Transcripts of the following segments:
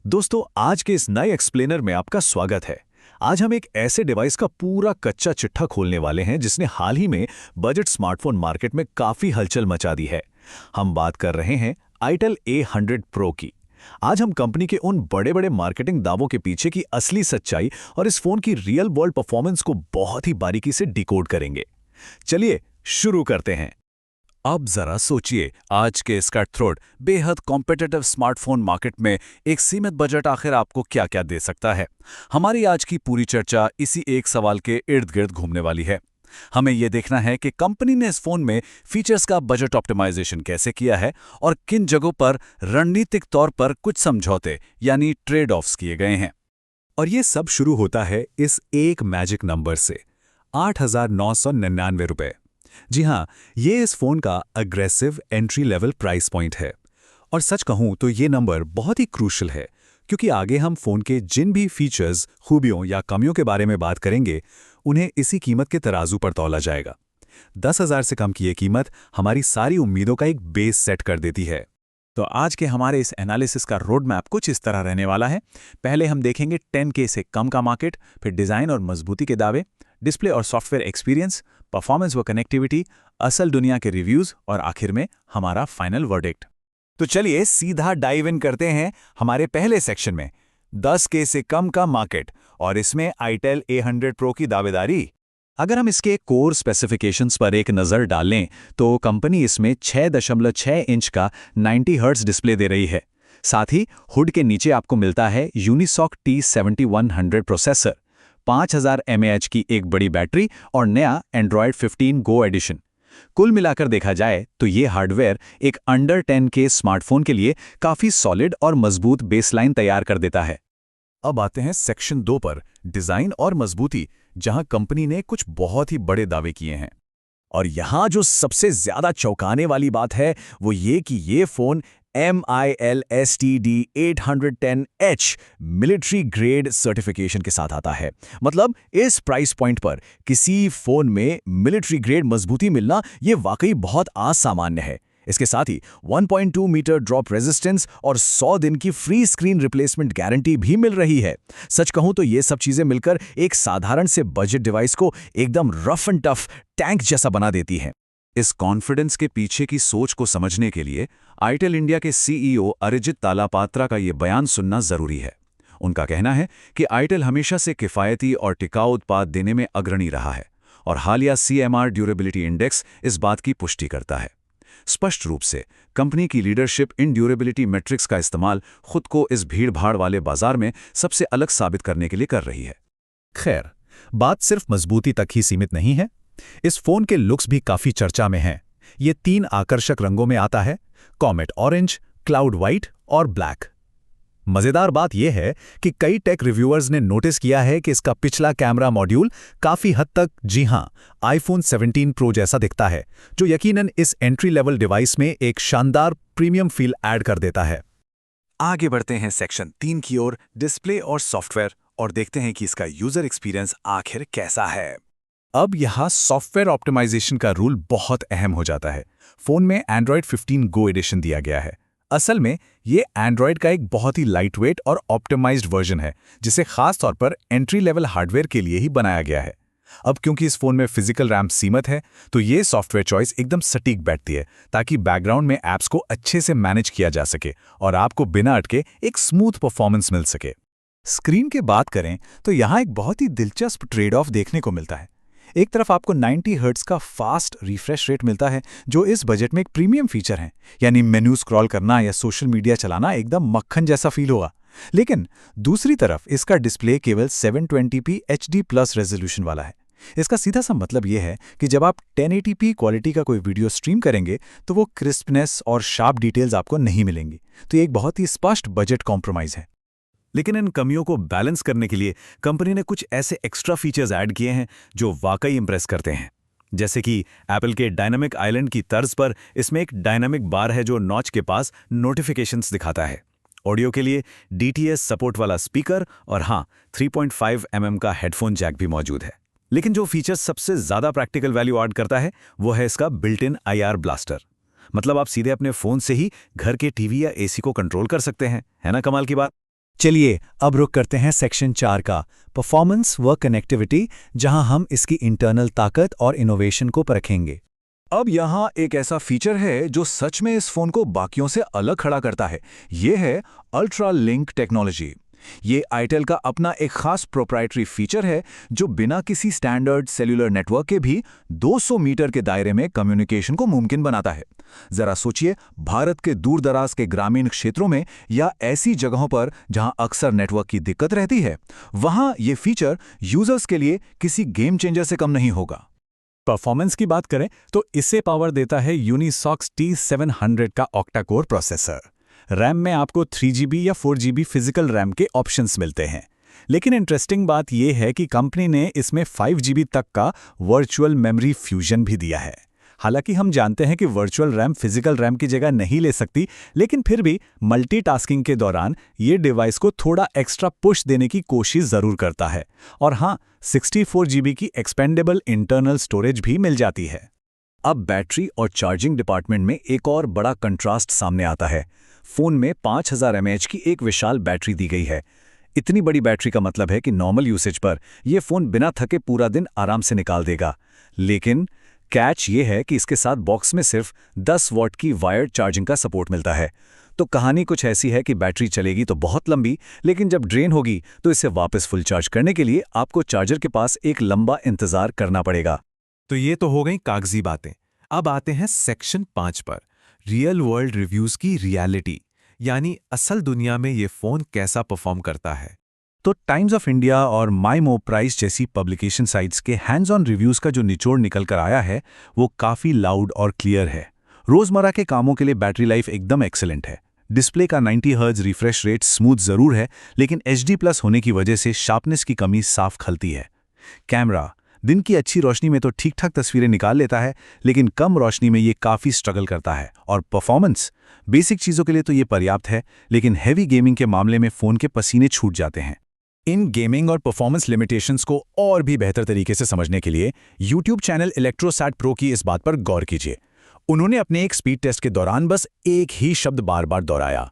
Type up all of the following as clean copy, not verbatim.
दोस्तों, आज के इस नए एक्सप्लेनर में आपका स्वागत है। आज हम एक ऐसे डिवाइस का पूरा कच्चा चिट्ठा खोलने वाले हैं जिसने हाल ही में बजट स्मार्टफोन मार्केट में काफी हलचल मचा दी है। हम बात कर रहे हैं आईटेल A100 Pro की। आज हम कंपनी के उन बड़े-बड़े मार्केटिंग दावों के पीछे की असली सच्चाई और इस फोन की रियल वर्ल्ड परफॉर्मेंस को बहुत ही बारीकी से डिकोड करेंगे। चलिए शुरू करते हैं। अब जरा सोचिए, आज के इस कट थ्रोट बेहद कॉम्पिटिटिव स्मार्टफोन मार्केट में एक सीमित बजट आखिर आपको क्या-क्या दे सकता है। हमारी आज की पूरी चर्चा इसी एक सवाल के इर्द-गिर्द घूमने वाली है। हमें यह देखना है कि कंपनी ने इस फोन में फीचर्स का बजट ऑप्टिमाइजेशन कैसे किया है और किन जगहों पर रणनीतिक तौर पर कुछ समझौते यानी ट्रेड ऑफ्स किए गए हैं। और ये सब शुरू होता है इस एक मैजिक नंबर से, 8,999 रुपए। जी हाँ, ये इस फोन का aggressive entry level price point है। और सच कहूं तो ये नंबर बहुत ही क्रूशियल है, क्योंकि आगे हम फोन के जिन भी फीचर्स, खूबियों या कमियों के बारे में बात करेंगे, उन्हें इसी कीमत के तराजू पर तौला जाएगा। 10,000 से कम की ये कीमत हमारी सारी उम्मीदों का एक बेस सेट कर देती है। तो आज के हमारे इस एनालिसिस का रोड मैप कुछ इस तरह रहने वाला है। पहले हम देखेंगे 10K से कम का मार्केट, फिर डिज़ाइन और मजबूती के दावे, डिस्प्ले और सॉफ्टवेयर एक्सपीरियंस, परफॉर्मेंस व कनेक्टिविटी, असल दुनिया के रिव्यूज़ और आखिर में हमारा फाइनल वर्डिक्ट। तो चलिए सीधा डाइव इन करते हैं हमारे पहले सेक्शन में, 10K से कम का मार्केट और इसमें आईटेल A100 Pro की दावेदारी। अगर हम इसके कोर स्पेसिफिकेशंस पर एक नज़र डालें तो कंपनी इसमें 6.6 इंच का 90 हर्ट्ज डिस्प्ले दे रही है। साथ ही हुड के नीचे आपको मिलता है यूनिसॉक T7100 प्रोसेसर, 5000 mAh की एक बड़ी बैटरी और नया Android 15 Go एडिशन। कुल मिलाकर देखा जाए तो ये हार्डवेयर एक अंडर 10K स्मार्टफोन के लिए काफ़ी सॉलिड और मजबूत बेसलाइन तैयार कर देता है। अब आते हैं सेक्शन 2 पर, डिज़ाइन और मजबूती, जहां कंपनी ने कुछ बहुत ही बड़े दावे किए हैं। और यहां जो सबसे ज्यादा चौंकाने वाली बात है वो ये कि ये phone MILSTD 810H military grade certification के साथ आता है। मतलब इस प्राइस पॉइंट पर किसी फोन में मिलिट्री ग्रेड मजबूती मिलना ये वाकई बहुत असामान्य है। इसके साथ ही 1.2 मीटर ड्रॉप रेजिस्टेंस और 100 दिन की फ्री स्क्रीन रिप्लेसमेंट गारंटी भी मिल रही है। सच कहूं तो ये सब चीजें मिलकर एक साधारण से बजट डिवाइस को एकदम रफ एंड टफ टैंक जैसा बना देती हैं। इस कॉन्फिडेंस के पीछे की सोच को समझने के लिए आईटेल इंडिया के CEO अरिजित तालापात्रा का ये बयान सुनना जरूरी है। उनका कहना है कि आईटेल हमेशा से किफ़ायती और टिकाऊ उत्पाद देने में अग्रणी रहा है और हालिया CMR ड्यूरेबिलिटी इंडेक्स इस बात की पुष्टि करता है। स्पष्ट रूप से कंपनी की लीडरशिप इन ड्यूरेबिलिटी मैट्रिक्स का इस्तेमाल खुद को इस भीड़-भाड़ वाले बाजार में सबसे अलग साबित करने के लिए कर रही है। खैर, बात सिर्फ मजबूती तक ही सीमित नहीं है। इस फोन के लुक्स भी काफी चर्चा में हैं। ये 3 आकर्षक रंगों में आता है, कॉमेट ऑरेंज, क्लाउड व्हाइट और ब्लैक। मजेदार बात यह है कि कई टेक रिव्यूअर्स ने नोटिस किया है कि इसका पिछला कैमरा मॉड्यूल काफी हद तक, जी हां, iPhone 17 Pro जैसा दिखता है, जो यकीनन इस एंट्री लेवल डिवाइस में एक शानदार प्रीमियम फील ऐड कर देता है। आगे बढ़ते हैं सेक्शन 3 की ओर, डिस्प्ले और सॉफ्टवेयर, और देखते हैं कि इसका यूजर एक्सपीरियंस आखिर कैसा है। अब यहाँ सॉफ्टवेयर ऑप्टिमाइजेशन का रूल बहुत अहम हो जाता है। फोन में Android 15 Go एडिशन दिया गया है। असल में ये एंड्रॉयड का एक बहुत ही लाइटवेट और ऑप्टिमाइज्ड वर्जन है, जिसे खास तौर पर एंट्री लेवल हार्डवेयर के लिए ही बनाया गया है। अब क्योंकि इस फोन में फिजिकल रैम सीमित है, तो ये सॉफ्टवेयर चॉइस एकदम सटीक बैठती है, ताकि बैकग्राउंड में ऐप्स को अच्छे से मैनेज किया जा सके और आपको बिना अटके एक स्मूथ परफॉर्मेंस मिल सके। स्क्रीन की बात करें तो यहाँ एक बहुत ही दिलचस्प ट्रेड ऑफ देखने को मिलता है। एक तरफ आपको 90 हर्ट्ज का फास्ट रिफ्रेश रेट मिलता है, जो इस बजट में एक प्रीमियम फीचर है, यानी मेन्यू स्क्रॉल करना या सोशल मीडिया चलाना एकदम मक्खन जैसा फील होगा। लेकिन दूसरी तरफ इसका डिस्प्ले केवल 720p HD+ रेजोल्यूशन वाला है। इसका सीधा सा मतलब यह है कि जब आप 1080p क्वालिटी का कोई वीडियो स्ट्रीम करेंगे तो वो क्रिस्पनेस और शार्प डिटेल्स आपको नहीं मिलेंगी। तो ये एक बहुत ही स्पष्ट बजट कॉम्प्रोमाइज है। लेकिन इन कमियों को बैलेंस करने के लिए कंपनी ने कुछ ऐसे एक्स्ट्रा फीचर्स ऐड किए हैं जो वाकई इंप्रेस करते हैं। जैसे कि एप्पल के डायनामिक आइलैंड की तर्ज पर इसमें एक डायनामिक बार है जो नॉच के पास नोटिफिकेशंस दिखाता है। ऑडियो के लिए DTS सपोर्ट वाला स्पीकर और हाँ, 3.5 mm का हेडफोन जैक भी मौजूद है। लेकिन जो फीचर सबसे ज्यादा प्रैक्टिकल वैल्यू ऐड करता है वो है इसका बिल्ट इन IR ब्लास्टर। मतलब आप सीधे अपने फोन से ही घर के टीवी या AC को कंट्रोल कर सकते हैं। है ना कमाल की बात। चलिए अब रुक करते हैं सेक्शन 4 का परफॉर्मेंस व कनेक्टिविटी, जहां हम इसकी इंटरनल ताकत और इनोवेशन को परखेंगे। अब यहाँ एक ऐसा फीचर है जो सच में इस फोन को बाकियों से अलग खड़ा करता है। ये है अल्ट्रा लिंक टेक्नोलॉजी। ये आईटेल का अपना एक खास प्रोप्राइटरी फीचर है जो बिना किसी स्टैंडर्ड सेल्युलर नेटवर्क के भी 200 मीटर के दायरे में कम्युनिकेशन को मुमकिन बनाता है। जरा सोचिए, भारत के दूर दराज के ग्रामीण क्षेत्रों में या ऐसी जगहों पर जहां अक्सर नेटवर्क की दिक्कत रहती है, वहां ये फीचर यूजर्स के लिए किसी गेम चेंजर से कम नहीं होगा। परफॉर्मेंस की बात करें तो इसे पावर देता है यूनिसॉक्स T700 का ऑक्टा कोर प्रोसेसर। रैम में आपको 3GB या 4GB फिजिकल रैम के ऑप्शंस मिलते हैं, लेकिन इंटरेस्टिंग बात यह है कि कंपनी ने इसमें 5GB तक का वर्चुअल मेमोरी फ्यूजन भी दिया है। हालांकि हम जानते हैं कि वर्चुअल रैम फिजिकल रैम की जगह नहीं ले सकती, लेकिन फिर भी मल्टीटास्किंग के दौरान ये डिवाइस को थोड़ा एक्स्ट्रा पुश देने की कोशिश जरूर करता है। और हाँ, 64GB की एक्सपेंडेबल इंटरनल स्टोरेज भी मिल जाती है। अब बैटरी और चार्जिंग डिपार्टमेंट में एक और बड़ा कंट्रास्ट सामने आता है। फोन में 5000 mAh की एक विशाल बैटरी दी गई है। इतनी बड़ी बैटरी का मतलब है कि नॉर्मल यूसेज पर यह फोन बिना थके पूरा दिन आराम से निकाल देगा। लेकिन कैच ये है कि इसके साथ बॉक्स में सिर्फ 10 वॉट की वायर्ड चार्जिंग का सपोर्ट मिलता है। तो कहानी कुछ ऐसी है कि बैटरी चलेगी तो बहुत लंबी, लेकिन जब ड्रेन होगी तो इसे वापस फुल चार्ज करने के लिए आपको चार्जर के पास एक लंबा इंतजार करना पड़ेगा। तो ये तो हो गई कागजी बातें। अब आते हैं सेक्शन 5 पर, रियल वर्ल्ड रिव्यूज की रियलिटी, यानी असल दुनिया में ये फोन कैसा परफॉर्म करता है। तो टाइम्स ऑफ इंडिया और माई मो प्राइस जैसी पब्लिकेशन साइट्स के हैंड्स ऑन रिव्यूज का जो निचोड़ निकल कर आया है वो काफ़ी लाउड और क्लियर है। रोज़मर्रा के कामों के लिए बैटरी लाइफ एकदम एक्सेलेंट है। डिस्प्ले का 90 हर्ट्ज रिफ्रेश रेट स्मूथ ज़रूर है, लेकिन HD+ होने की वजह से शार्पनेस की कमी साफ खलती है। कैमरा दिन की अच्छी रोशनी में तो ठीक ठाक तस्वीरें निकाल लेता है, लेकिन कम रोशनी में ये काफ़ी स्ट्रगल करता है। और परफॉर्मेंस बेसिक चीज़ों के लिए तो ये पर्याप्त है, लेकिन हैवी गेमिंग के मामले में फ़ोन के पसीने छूट जाते हैं। इन गेमिंग और परफॉर्मेंस लिमिटेशंस को और भी बेहतर तरीके से समझने के लिए YouTube चैनल इलेक्ट्रोसैट प्रो की इस बात पर गौर कीजिए। उन्होंने अपने एक स्पीड टेस्ट के दौरान बस एक ही शब्द बार बार दोहराया,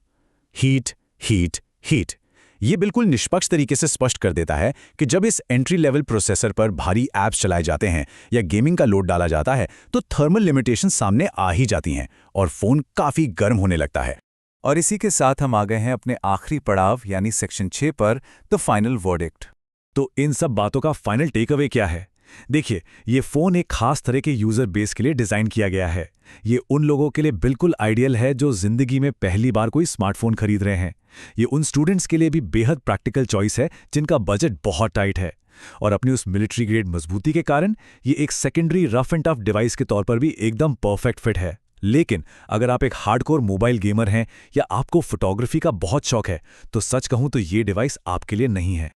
हीट हीट हीट। ये बिल्कुल निष्पक्ष तरीके से स्पष्ट कर देता है कि जब इस एंट्री लेवल प्रोसेसर पर भारी ऐप्स चलाए जाते हैं या गेमिंग का लोड डाला जाता है तो थर्मल लिमिटेशन सामने आ ही जाती हैं और फ़ोन काफ़ी गर्म होने लगता है। और इसी के साथ हम आ गए हैं अपने आखिरी पड़ाव यानी सेक्शन 6 पर, द फाइनल वर्डिक्ट। तो इन सब बातों का फाइनल टेक अवे क्या है? देखिए, ये फ़ोन एक खास तरह के यूज़र बेस के लिए डिज़ाइन किया गया है। ये उन लोगों के लिए बिल्कुल आइडियल है जो ज़िंदगी में पहली बार कोई स्मार्टफोन खरीद रहे हैं। ये उन स्टूडेंट्स के लिए भी बेहद प्रैक्टिकल चॉइस है जिनका बजट बहुत टाइट है। और अपनी उस मिलिट्री ग्रेड मजबूती के कारण ये एक secondary rough and tough device के तौर पर भी एकदम परफेक्ट फिट है। लेकिन अगर आप एक हार्डकोर मोबाइल गेमर हैं या आपको फोटोग्राफी का बहुत शौक है, तो सच कहूं तो ये डिवाइस आपके लिए नहीं है।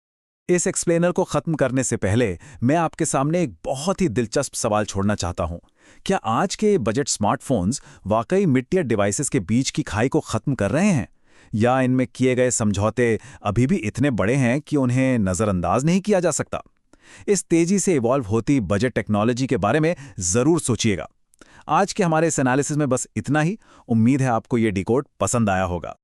इस एक्सप्लेनर को खत्म करने से पहले मैं आपके सामने एक बहुत ही दिलचस्प सवाल छोड़ना चाहता हूं। क्या आज के बजट स्मार्टफोन्स वाकई मिड टियर डिवाइसेस के बीच की खाई को खत्म कर रहे हैं, या इनमें किए गए समझौते अभी भी इतने बड़े हैं कि उन्हें नज़रअंदाज नहीं किया जा सकता? इस तेजी से इवॉल्व होती बजट टेक्नोलॉजी के बारे में ज़रूर सोचिएगा। आज के हमारे इस एनालिसिस में बस इतना ही। उम्मीद है आपको ये डिकोड पसंद आया होगा।